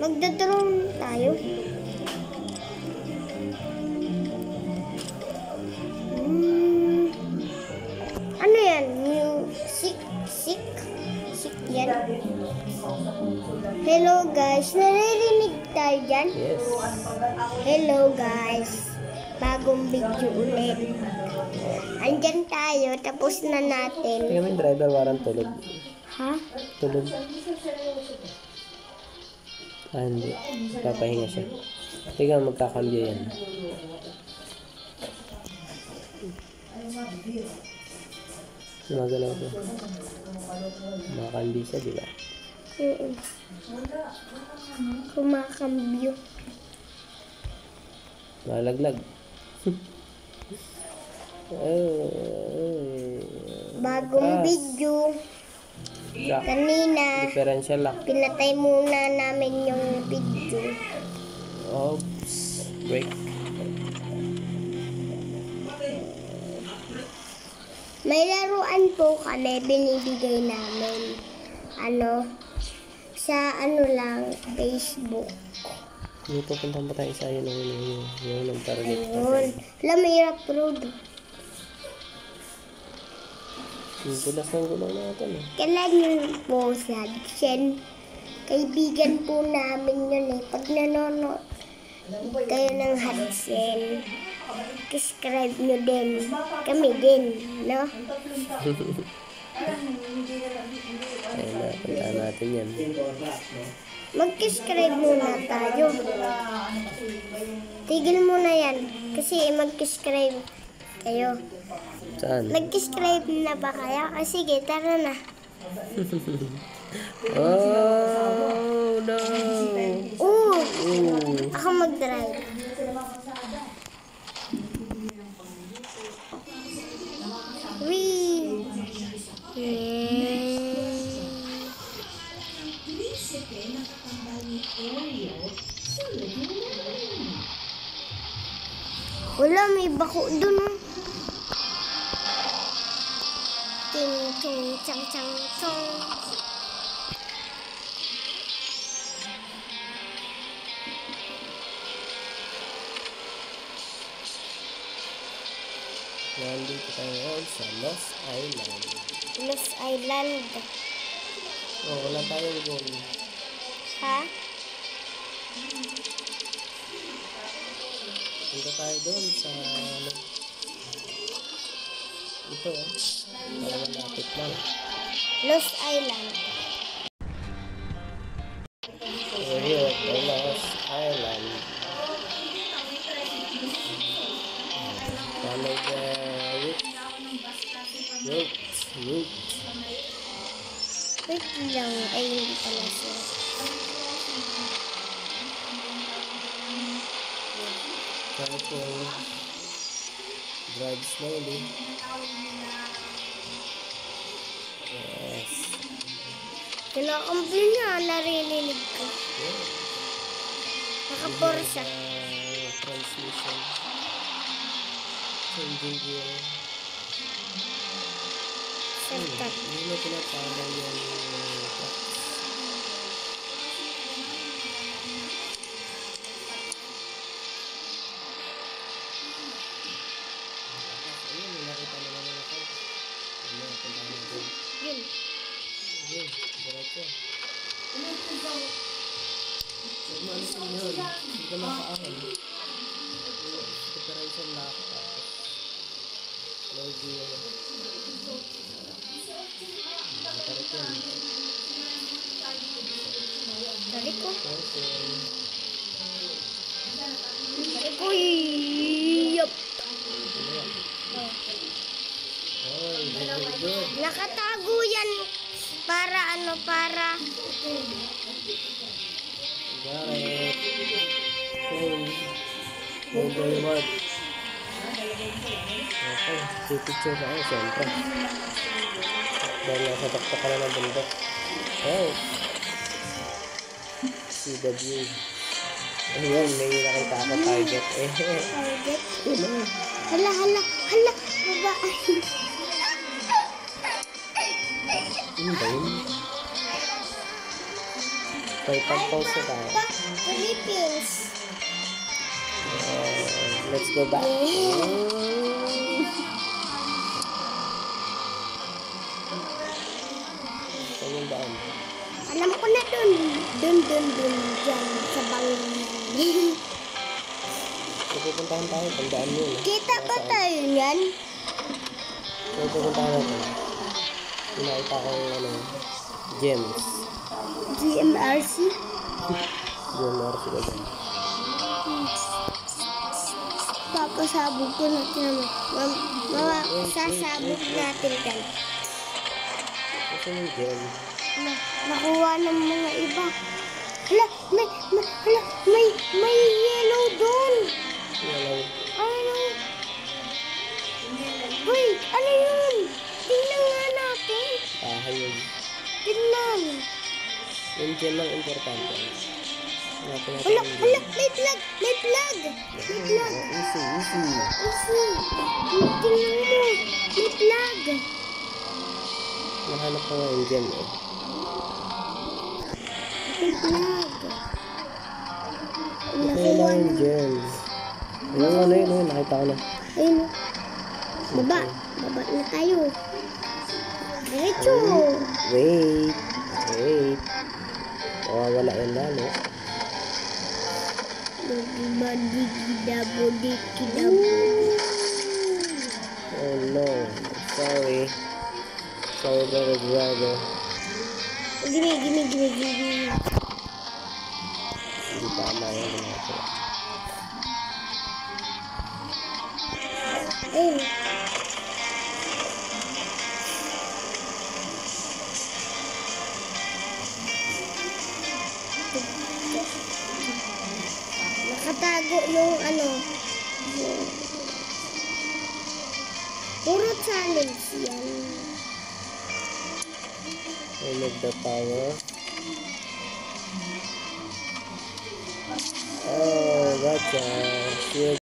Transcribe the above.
Magdodrone tayo. Ano yan? Music yan. Hello guys, naririnig tayo dyan? Yes. Hello guys, bagong video ulit. Andyan tayo, tapos na natin. Tingnan mo yung driver, warang tulog. Ha? Tulog. Hindi. Papahinga siya. Tingnan, magkakambyo yan. Magalaw ko. Makakambyo siya, di ba? Kumakambyo. Malaglag. Bagong video. Kanina, Differential lock. pinatay muna namin yung video. Oops. Break. May laruan po kami, binibigay namin. Sa lang, Facebook. Hindi pupunta pa tayo sa yun ng target. Ayun. Alam, mahirap road. Yung tulas ng gulong natin. Kailan po si Hudson? Kaibigan po namin yun eh. Pag nanonood kayo ng Hudson, subscribe nyo din. Kami din, no? Ayun na, puntaan natin yan. Mag-subscribe muna tayo. Tigil muna yan. Kasi mag-subscribe kayo. Saan? Nag-subscribe na ba kayo? Sige, tara na. Oh, no. Ako mag-drive. Wee! Wala, may bako dun. Ting, tung, chang, chang, chong. Nandito tayo sa Lost Island. Lost Island. Oh, wala tayong goal. Ha? Punta tayo doon sa ito. Parang malapit lang. Lost Island. We're here at the Lost Island. Follow the route. Wait lang. Ay, hindi pala siya. Try to drive slowly. Yes. Kinakampi niya, narinig ko. Nakaporsa. Transmission. Changing gear. Setup. Hindi mo pinapagaw yung trucks. Ayun, nakita na naman ako. Ano, punta natin. Yun. Yun, diretso. Huwag mo alisin yun. Hindi ka makaahon. Preparation lock. Low gear. Tarik yan. Tarik ko. Okay. Tarik ko. Yup. Oh, very good. Nakatago yan. Para para. Got it. Clean. Very much. Okay, picture na ako, siyempre. Dahil nasa takta ka na ng bundok. Oh. See the view. Ayun, may nakita ako target. Target. Hala. Babae. Yun ba yun? May pag-pause na tayo. Philippines. Let's go back. Saan yung daan? Alam ko na dun. Dun, dyan, sa Bangunan. Pupuntahan tayo, tandaan mo na. Kita ba tayo yan? So, pupuntahan natin. Pinakita ko yung gems. GMRC? GMRC ka dyan. Papasabog ko natin naman. Sasabog natin yan. Kasi yung gem. Nakuha ng mga iba. Hala, may yellow doon. Yellow. Ano? Wait, ano yun? Tingnan nga natin. Yun. Tingnan. Yung gem ang importante. Natin natin Hala, yung hala, gem. may plug. May plug. Easy. Easy. Tingnan mo. May plug. Nahanap ko nga yung gem eh. May plug. Ito Nakuha na yung na. gems. Yun, nakita ko na. Ayun. Baba na tayo. Diretso. Wait. Wala yan lalo. Oh no. Sorry, brother driver. Gini. Hindi tama yan. Ayun. Nakatago yung puro challenge yan. I need the power. Oh, gotcha. See you